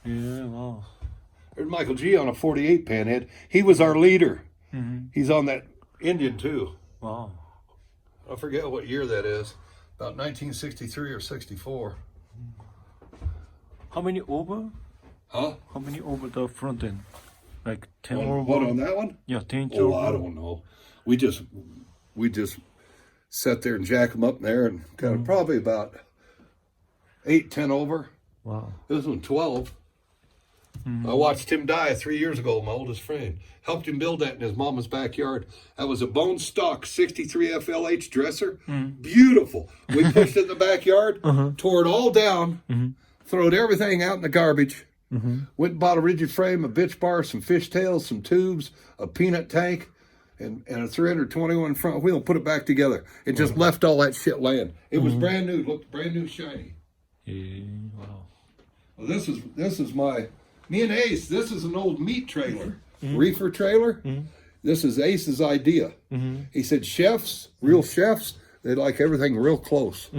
Yeah, wow. There's Michael G on a 48 Panhead. He was our leader. He's on that Indian too. Wow. I forget what year that is. About 1963 or 64. How many over? Huh? How many over the front end? Like 10 On, over? what, on that one? Yeah, 10 Oh, over. I don't know. We just sat there and jack them up there and got it probably about 8, 10 over. Wow. This one 12. I watched him die 3 years ago, my oldest friend. Helped him build that in his mama's backyard. That was a bone stock 63 FLH dresser. Beautiful. We pushed it in the backyard, tore it all down, throwed everything out in the garbage. Went and bought a rigid frame, a bitch bar, some fishtails, some tubes, a peanut tank, and a 321 front wheel, and put it back together. It just left all that shit laying. It was brand new, looked brand new, shiny. Yeah, wow. Well, this is me and Ace, this is an old meat trailer, reefer trailer. This is Ace's idea. He said chefs, real chefs, they like everything real close.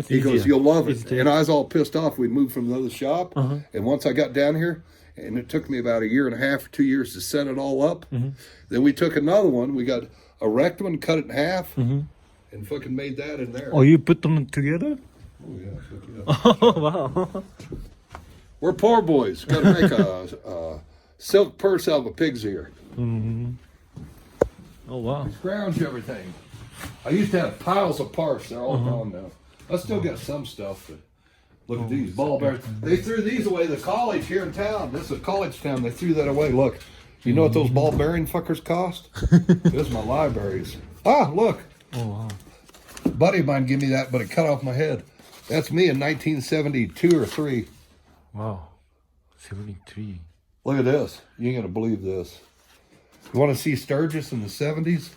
He goes, you'll love it. And I was all pissed off. We moved from another shop. And once I got down here, and it took me about 1.5 years or 2 years to set it all up. Then we took another one. We got a wrecked one, cut it in half, and fucking made that in there. Oh, you put them together? Oh, yeah. Oh, wow. We're poor boys. Got to make a silk purse out of a pig's ear. Oh, wow. Scrounge everything. I used to have piles of parts. They're all gone now. I still got some stuff, but look at these ball bearings. They threw these away. The college here in town. This is college town. They threw that away. Look. You know what those ball bearing fuckers cost? This is my libraries. Ah, look. Oh, wow. A buddy of mine gave me that, but it cut off my head. That's me in 1972 or 3. Wow. 73. Look at this. You ain't going to believe this. You want to see Sturgis in the 70s?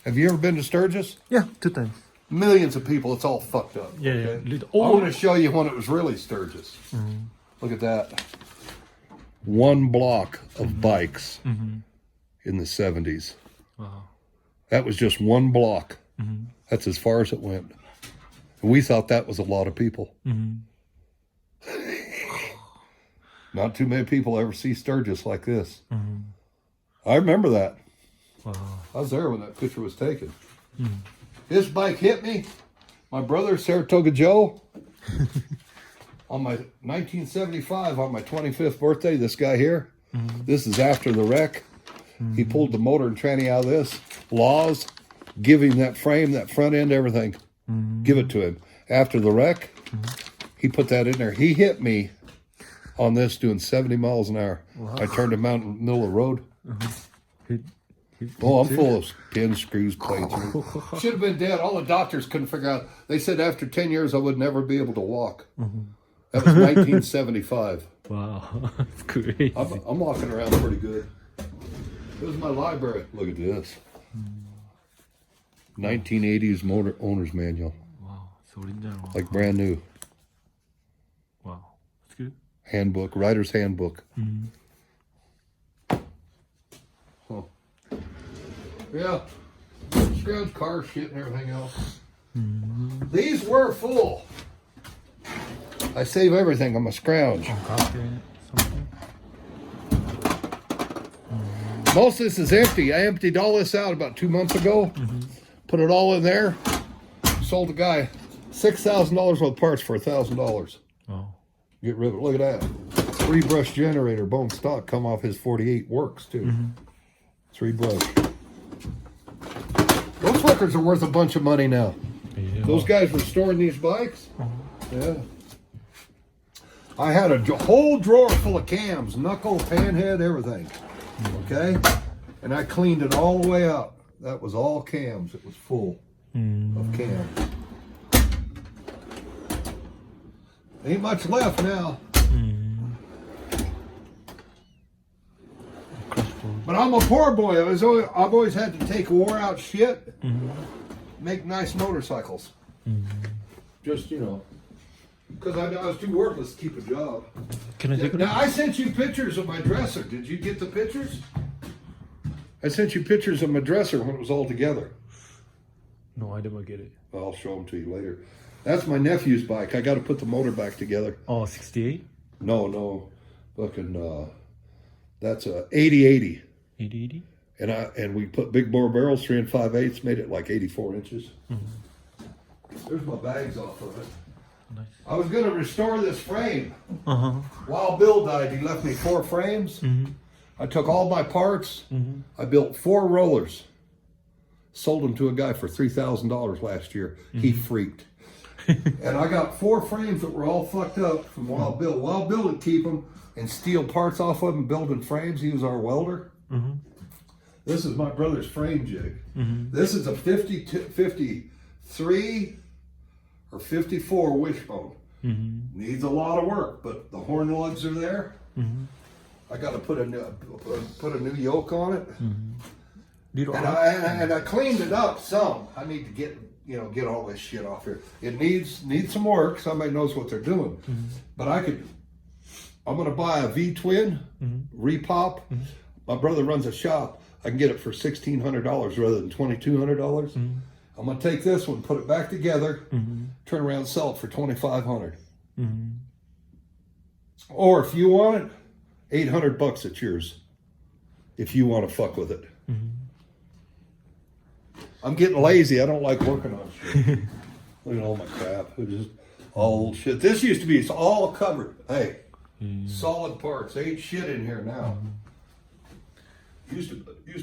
Have you ever been to Sturgis? Yeah, 2 times. Millions of people. It's all fucked up. Yeah, okay? yeah. I'm going to show you when it was really Sturgis. Look at that. 1 block of bikes in the 70s. Wow. That was just 1 block. That's as far as it went. And we thought that was a lot of people. Not too many people ever see Sturgis like this. I remember that. Wow. I was there when that picture was taken. This bike hit me. My brother, Saratoga Joe, on my 1975, on my 25th birthday, this guy here, this is after the wreck. He pulled the motor and tranny out of this. Laws, give him that frame, that front end, everything. Give it to him. After the wreck, he put that in there. He hit me on this doing 70 miles an hour. Wow. I turned him out in the middle of the road. Oh, I'm full of pins, screws, plates. Should have been dead. All the doctors couldn't figure out. They said after 10 years I would never be able to walk. That was 1975. Wow, that's crazy. I'm walking around pretty good. This is my library. Look at this. 1980s motor owner's manual. Wow, it's original. Like brand new. Wow, that's good. Handbook, writer's handbook. Huh. Yeah. Scrounge car shit and everything else. These were full. I save everything on my scrounge. Most of this is empty. I emptied all this out about 2 months ago. Put it all in there. Sold a guy $6,000 worth of parts for $1,000. Oh. Get rid of it. Look at that. 3-brush generator, bone stock, come off his 48 works too. 3-brush. Those fuckers are worth a bunch of money now. Yeah. Those guys restoring these bikes. Yeah. I had a whole drawer full of cams, knuckle, panhead, everything. Okay? And I cleaned it all the way out. That was all cams. It was full of cams. Ain't much left now. But I'm a poor boy. I've always had to take wore out shit, make nice motorcycles. Just, you know, because I was too worthless to keep a job. Can I take it? Now, I sent you pictures of my dresser. Did you get the pictures? I sent you pictures of my dresser when it was all together. No, I didn't get it. I'll show them to you later. That's my nephew's bike. I got to put the motor back together. Oh, 68? No. Fucking, that's a 80-80. 80? And we put big bore barrels, 3 5/8, made it like 84 inches. There's my bags off of it. Nice. I was going to restore this frame. While Bill died, he left me 4 frames. I took all my parts. I built 4 rollers. Sold them to a guy for $3,000 last year. He freaked. And I got 4 frames that were all fucked up from Wild Bill. Wild Bill would keep them and steal parts off of them, building frames. He was our welder. This is my brother's frame jig. This is a 53 or 54 wishbone. Needs a lot of work, but the horn lugs are there. I got to put a new yoke on it. And I cleaned it up some. I need to get all this shit off here. It needs some work. Somebody knows what they're doing. But I'm gonna buy a V-twin repop. My brother runs a shop. I can get it for $1,600 rather than $2,200. I'm gonna take this one, put it back together, turn around and sell it for $2,500. Or if you want it, $800 it's yours. If you want to fuck with it. I'm getting lazy. I don't like working on shit. Look at all my crap. It's just all old shit. This used to be, it's all covered. Hey, solid parts. Ain't shit in here now. Used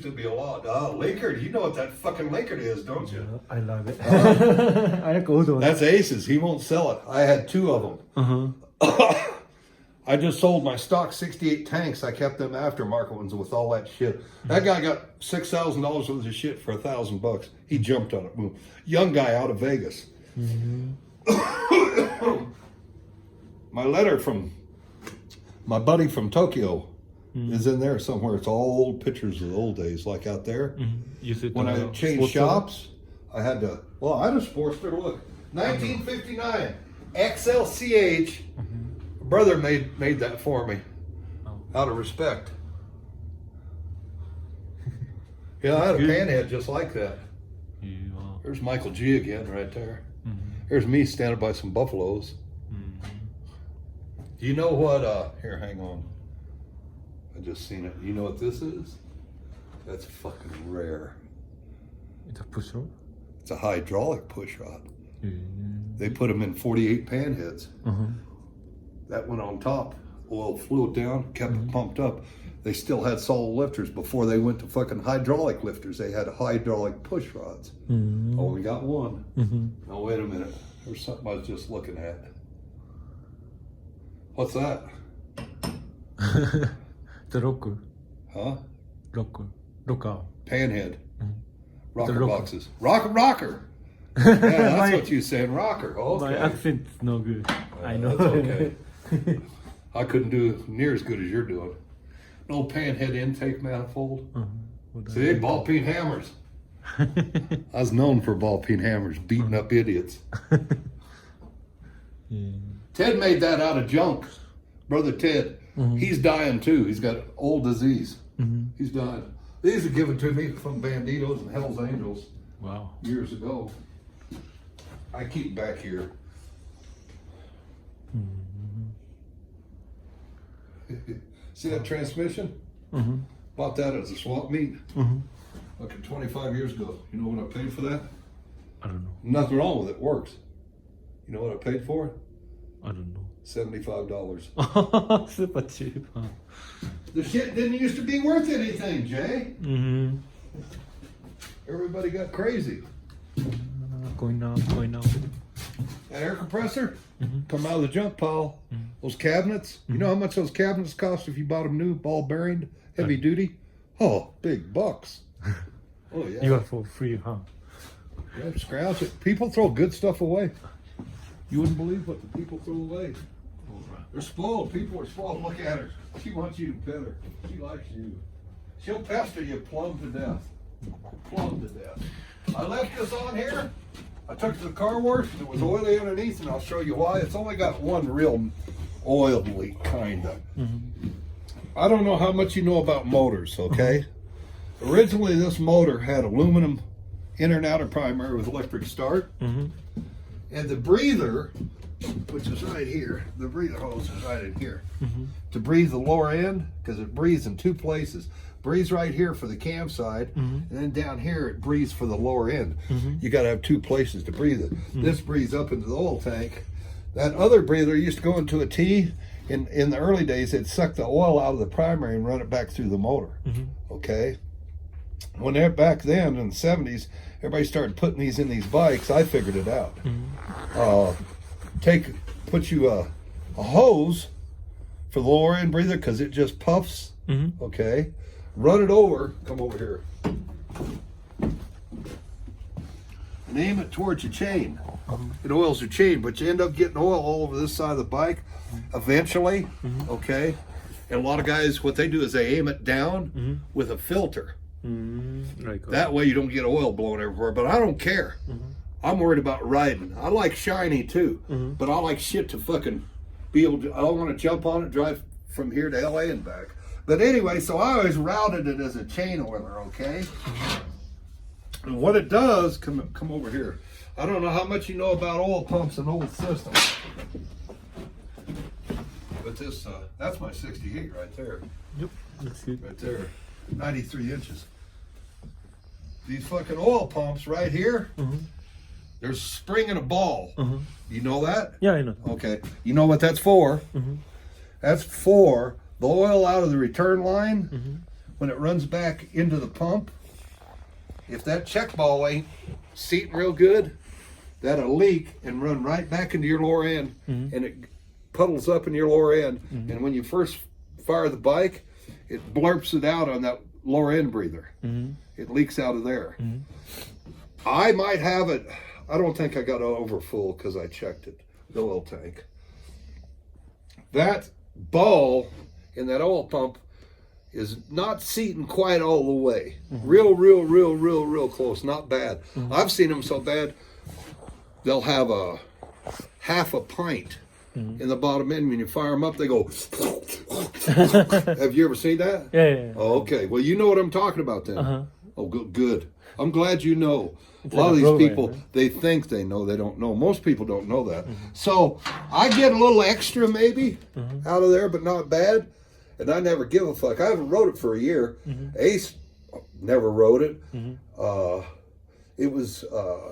to be a lot. Linkard, you know what that fucking Linkard is, don't you? I love it. I like all those. That's Aces. He won't sell it. I had 2 of them. I just sold my stock 68 tanks. I kept them aftermarket ones with all that shit. That guy got $6,000 worth of shit for $1,000. He jumped on it. Young guy out of Vegas. My letter from my buddy from Tokyo is in there somewhere. It's all old pictures of the old days, like out there. When I changed shops, I had a Sportster. Look, 1959 XLCH. Brother made that for me, out of respect. Yeah, I had a panhead just like that. There's Michael G again right there. There's me standing by some buffaloes. Do you know what, here, hang on. I just seen it. You know what this is? That's fucking rare. It's a push rod? It's a hydraulic push rod. They put them in 48 panheads. That went on top, oil flew it down, kept it pumped up. They still had solid lifters before they went to fucking hydraulic lifters. They had hydraulic push rods. Oh, we got one. Oh, wait a minute. There's something I was just looking at. What's that? The rocker. Huh? Rocker. Panhead. Rocker boxes. Rocker. Yeah, that's what you said, rocker. Okay. My accent's no good. I know. That's okay. I couldn't do near as good as you're doing. No panhead intake manifold. See, ball peen hammers. I was known for ball peen hammers, beating up idiots. Ted made that out of junk. Brother Ted. He's dying too. He's got old disease. He's dying. These are given to me from Banditos and Hell's Angels. Wow. Years ago. I keep back here. See that transmission? Bought that as a swap meet. Like 25 years ago. You know what I paid for that? I don't know. Nothing wrong with it. Works. You know what I paid for it? I don't know. $75. Super cheap. The shit didn't used to be worth anything, Jay. Everybody got crazy. Going up. That air compressor come out of the junk pile. Those cabinets, you know how much those cabinets cost if you bought them new, ball bearing, heavy duty? Oh, big bucks. Oh yeah. You got for free, huh? Yeah, scrounge it. People throw good stuff away. You wouldn't believe what the people throw away. They're spoiled. People are spoiled. Look at her. She wants you to pet her. She likes you. She'll pester you plumb to death. Plumb to death. I left this on here. I took it to the car wash and it was oily underneath, and I'll show you why. It's only got one real oil leak, kind of. I don't know how much you know about motors, okay? Originally, this motor had aluminum inner and outer primary with electric start. And the breather which is right here. The breather hose is right in here. To breathe the lower end, because it breathes in two places. Breathes right here for the cam side, and then down here it breathes for the lower end. You got to have two places to breathe it. This breathes up into the oil tank. That other breather used to go into a T. In the early days, it'd suck the oil out of the primary and run it back through the motor. Okay? When they're back then in the 70s, everybody started putting these in these bikes. I figured it out. Put you a hose for the lower end breather because it just puffs. Okay? Run it over. Come over here. And aim it towards your chain. It oils your chain, but you end up getting oil all over this side of the bike eventually. Okay? And a lot of guys, what they do is they aim it down with a filter. That way you don't get oil blowing everywhere, but I don't care. I'm worried about riding. I like shiny too, but I like shit to fucking be able to, I don't want to jump on it, drive from here to LA and back. But anyway, so I always routed it as a chain oiler, okay? And what it does, come over here. I don't know how much you know about oil pumps and old systems. But this, that's my 68 right there. Yep, that's good. Right there, 93 inches. These fucking oil pumps right here, there's a spring and a ball. You know that? Yeah, I know. Okay. You know what that's for? That's for the oil out of the return line when it runs back into the pump. If that check ball ain't seating real good, that'll leak and run right back into your lower end, and it puddles up in your lower end. And when you first fire the bike, it blurps it out on that lower end breather. It leaks out of there. I might have it. I don't think I got it over full because I checked it, the oil tank. That ball in that oil pump is not seating quite all the way. Real close. Not bad. I've seen them so bad, they'll have a half a pint in the bottom end. When you fire them up, they go. Have you ever seen that? Yeah. Oh, okay. Well, you know what I'm talking about then. Oh, good. I'm glad you know. It's a lot like of a these program, people, right? they think they know, they don't know. Most people don't know that. So I get a little extra maybe out of there, but not bad. And I never give a fuck. I haven't rode it for a year. Ace never rode it. It was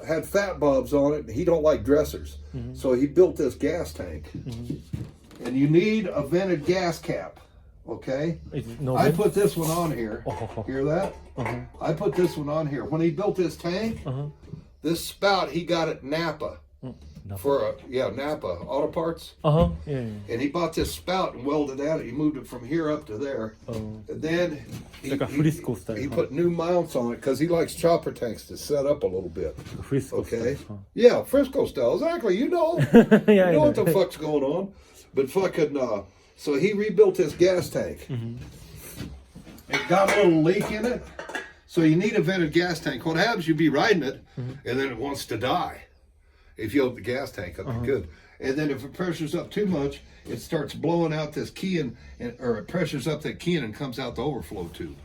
had fat bobs on it. He don't like dressers. So he built this gas tank. And you need a vented gas cap. Okay? I put this one on here. Hear that? I put this one on here. When he built this tank, this spout, he got at Napa. For Napa Auto Parts. Yeah. And he bought this spout and welded at it. He moved it from here up to there. And then Like a Frisco style. he put new mounts on it because he likes chopper tanks to set up a little bit. Frisco Okay? style. Yeah, Frisco style. Exactly. You know. Yeah, You know what the fuck's going on. But fucking, so he rebuilt this gas tank. It got a little leak in it. So you need a vented gas tank. What happens, you be riding it, and then it wants to die. If you open the gas tank up, good. And then if it pressures up too much, it starts blowing out this key or it pressures up that key and comes out the overflow tube.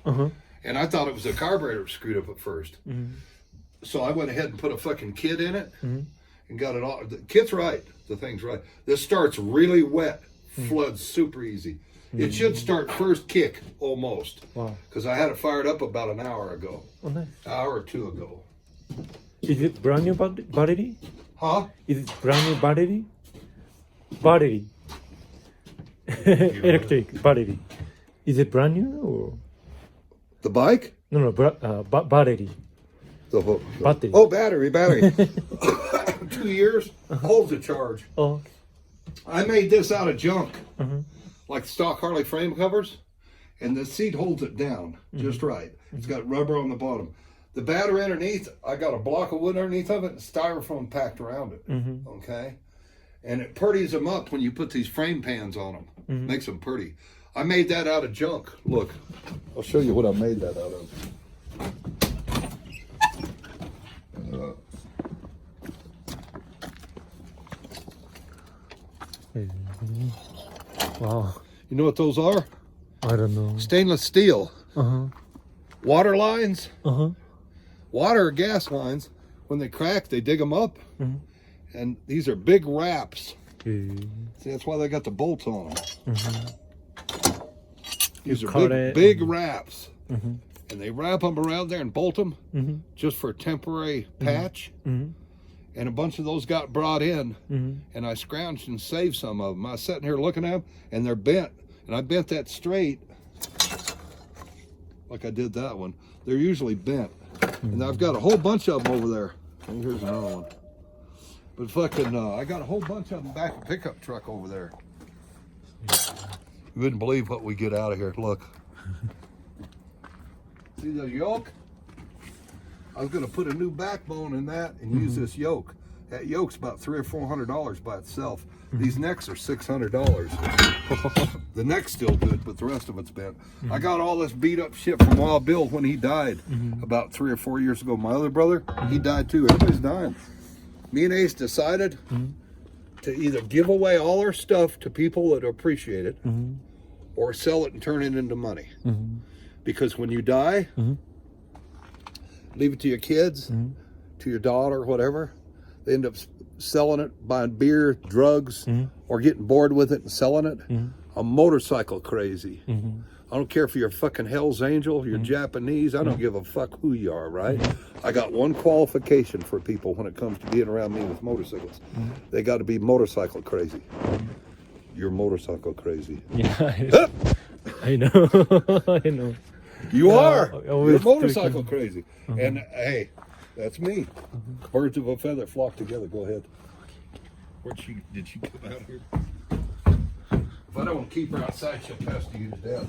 And I thought it was a carburetor screwed up at first. So I went ahead and put a fucking kit in it and got it all. The kit's right. The thing's right. This starts really wet, floods super easy. It should start first kick almost. Wow. Because I had it fired up about an hour ago. Oh, nice. Hour or two ago. Is it brand new battery? Huh? Is it brand new battery? Battery. Electric battery. Is it brand new or? The bike? No, battery. Battery. Oh, battery. 2 years, holds the charge. Oh. I made this out of junk, like stock Harley frame covers, and the seat holds it down just right. It's got rubber on the bottom. The battery underneath, I got a block of wood underneath of it and styrofoam packed around it. Okay? And it purties them up when you put these frame pans on them. Makes them pretty. I made that out of junk. Look, I'll show you what I made that out of. Wow. You know what those are? I don't know. Stainless steel. Water lines. Water or gas lines, when they crack, they dig them up. And these are big wraps See, that's why they got the bolts on them. These are cut big wraps. And they wrap them around there and bolt them just for a temporary patch. And a bunch of those got brought in, and I scrounged and saved some of them. I was sitting here looking at them, and they're bent. And I bent that straight, like I did that one. They're usually bent. And I've got a whole bunch of them over there. And here's another one. But fucking, I got a whole bunch of them back in the pickup truck over there. You wouldn't believe what we get out of here. Look. See the yoke? I was going to put a new backbone in that and use this yoke. That yoke's about $300 or $400 by itself. These necks are $600. The neck's still good, but the rest of it's bent. I got all this beat up shit from Wild Bill when he died about 3 or 4 years ago. My other brother, he died too. Everybody's dying. Me and Ace decided to either give away all our stuff to people that appreciate it or sell it and turn it into money. Because when you die, leave it to your kids, to your daughter, whatever. They end up selling it, buying beer, drugs, or getting bored with it and selling it. I'm motorcycle crazy. I don't care if you're a fucking Hell's Angel, you're Japanese, I don't give a fuck who you are, right? I got one qualification for people when it comes to being around me with motorcycles. They got to be motorcycle crazy. You're motorcycle crazy. Yeah, I know. I know. You are. always You're motorcycle crazy. And hey, that's me. Birds of a feather flock together. Go ahead. Did she come out here? If I don't keep her outside, she'll pester you to death.